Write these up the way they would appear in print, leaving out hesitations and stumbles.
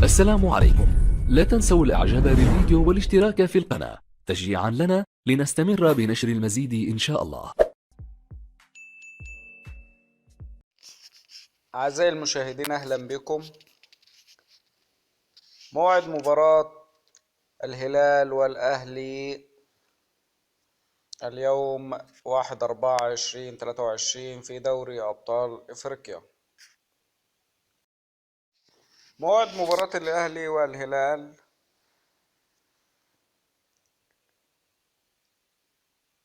السلام عليكم. لا تنسوا الاعجاب بالفيديو والاشتراك في القناة تشجيعا لنا لنستمر بنشر المزيد ان شاء الله. أعزائي المشاهدين، أهلا بكم. موعد مباراة الهلال والأهلي اليوم 1/4/2023 في دوري أبطال إفريقيا. موعد مباراة الأهلي والهلال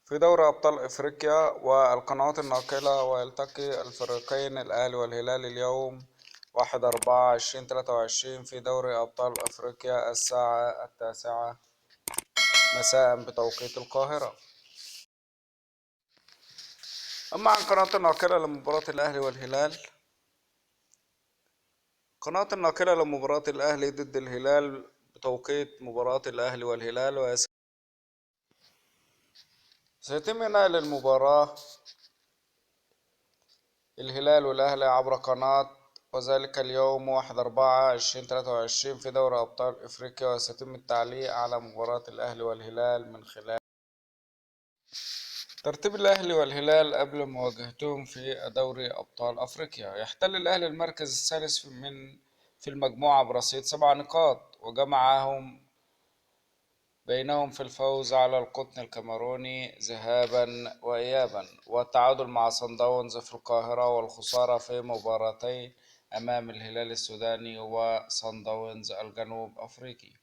في دوري أبطال إفريقيا والقنوات الناقلة، ويلتقي الفريقين الأهلي والهلال اليوم 1/4/2023 في دوري أبطال إفريقيا الساعة 9 مساء بتوقيت القاهرة. أما عن قناة الناقلة لمباراة الأهلي والهلال، قناة الناقلة لمباراة الأهلي ضد الهلال بتوقيت مباراة الأهلي والهلال، وسيتم نقل المباراة الهلال والأهلي عبر قناة، وذلك اليوم 1/4/2023 في دوري أبطال إفريقيا، وسيتم التعليق على مباراة الأهلي والهلال من خلال ترتيب الأهلي والهلال قبل مواجهتهم في دوري أبطال أفريقيا. يحتل الأهلي المركز الثالث في المجموعة برصيد 7 نقاط، وجمعهم بينهم في الفوز على القطن الكاميروني ذهابا وإيابا، والتعادل مع صن داونز في القاهرة، والخسارة في مباراتين أمام الهلال السوداني وصن داونز الجنوب أفريقي.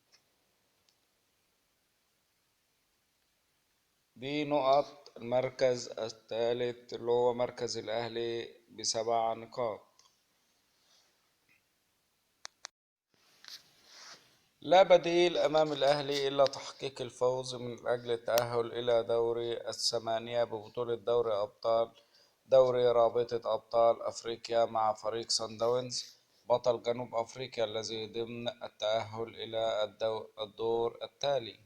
دي نقط المركز الثالث اللي هو مركز الأهلي ب7 نقاط. لا بديل أمام الأهلي إلا تحقيق الفوز من أجل التأهل إلى دوري الثمانية ببطولة دوري رابطة أبطال أفريقيا مع فريق صن داونز بطل جنوب أفريقيا الذي ضمن التأهل إلى الدور التالي.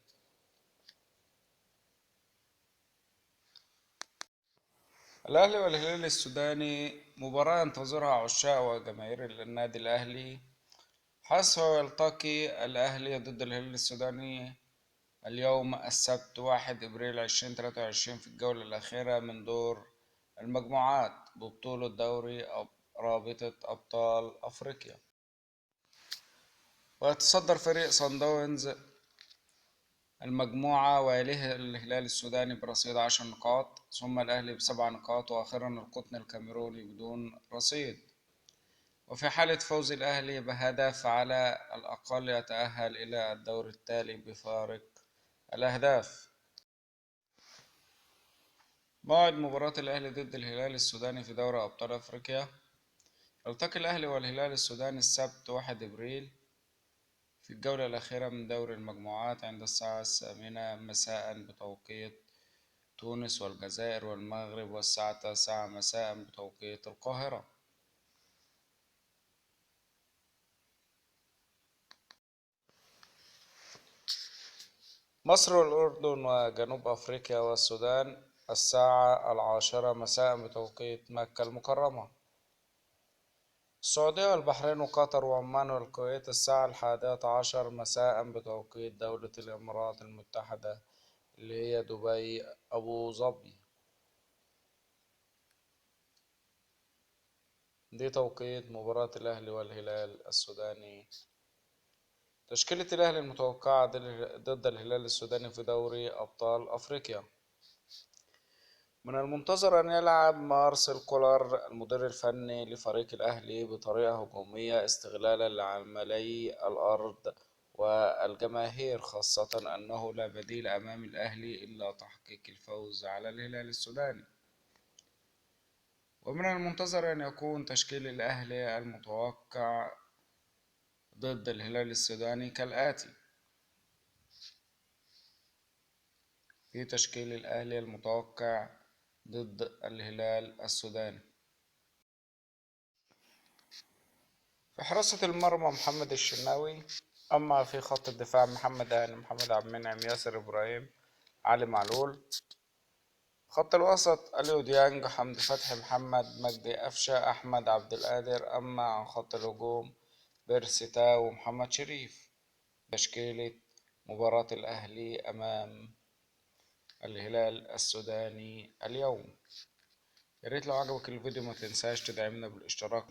الأهلي والهلال السوداني مباراة ينتظرها عشاق وجماهير النادي الأهلي، حيث يلتقي الأهلي ضد الهلال السوداني اليوم السبت 1 أبريل 2023 في الجولة الأخيرة من دور المجموعات ببطولة دوري رابطة أبطال أفريقيا. ويتصدر فريق صن داونز المجموعة، ويليه الهلال السوداني برصيد 10 نقاط، ثم الأهلي ب7 نقاط، وأخيرا القطن الكاميروني بدون رصيد. وفي حالة فوز الأهلي بهدف على الأقل يتأهل إلى الدور التالي بفارق الأهداف. موعد مباراة الأهلي ضد الهلال السوداني في دوري أبطال أفريقيا. يلتقي الأهلي والهلال السوداني السبت 1 أبريل في الجولة الأخيرة من دوري المجموعات عند الساعة 8 مساء بتوقيت تونس والجزائر والمغرب، والساعة 9 مساء بتوقيت القاهرة. مصر والأردن وجنوب أفريقيا والسودان الساعة 10 مساء بتوقيت مكة المكرمة. السعودية والبحرين وقطر وعمان والكويت الساعة 11 مساء بتوقيت دولة الإمارات المتحدة اللي هي دبي أبو ظبي. دي توقيت مباراة الأهلي والهلال السوداني. تشكيلة الأهلي المتوقعة ضد الهلال السوداني في دوري أبطال أفريقيا. من المنتظر أن يلعب مارسيل كولر المدير الفني لفريق الأهلي بطريقة هجومية استغلالا لعملي الأرض والجماهير، خاصة أنه لا بديل أمام الأهلي إلا تحقيق الفوز على الهلال السوداني. ومن المنتظر أن يكون تشكيل الأهلي المتوقع ضد الهلال السوداني كالآتي. في تشكيل الأهلي المتوقع ضد الهلال السوداني: في حراسة المرمى محمد الشناوي. أما في خط الدفاع محمد هاني، محمد عبد المنعم، ياسر إبراهيم، علي معلول. خط الوسط أليو ديانج، حمدي فتحي، محمد مجدي قفشة، أحمد عبد القادر. أما عن خط الهجوم بيرسي تاو ومحمد شريف. تشكيلة مباراة الأهلي أمام الهلال السوداني اليوم. يا ريت لو عجبك الفيديو ما تنساش تدعمنا بالاشتراك.